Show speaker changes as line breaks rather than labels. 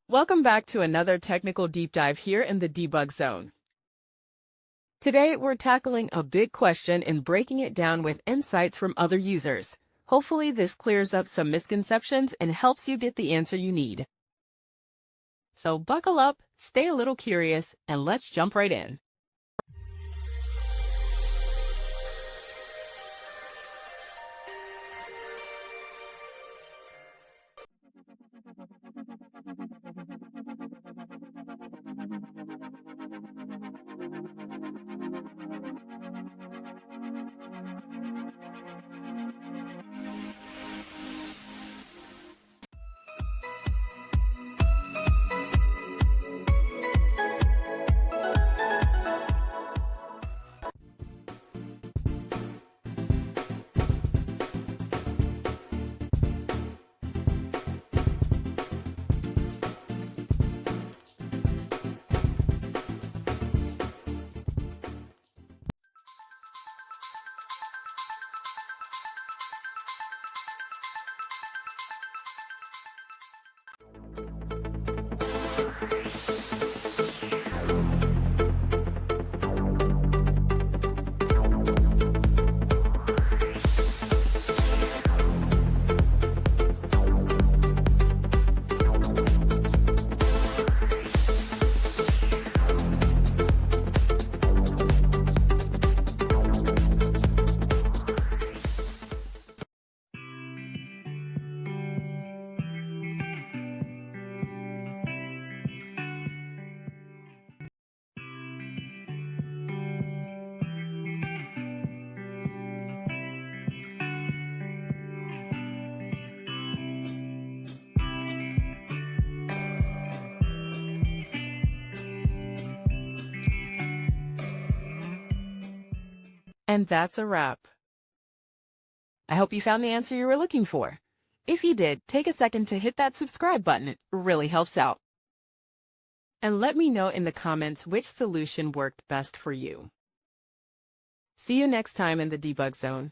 Welcome back to another technical deep dive here in the debug zone. Today, we're tackling a big question and breaking it down with insights from other users. Hopefully, this clears up some misconceptions and helps you get the answer you need. So buckle up, stay a little curious, and let's jump right in. And that's a wrap. I hope you found the answer you were looking for. If you did, take a second to hit that subscribe button. It really helps out. And let me know in the comments which solution worked best for you. See you next time in the debug zone.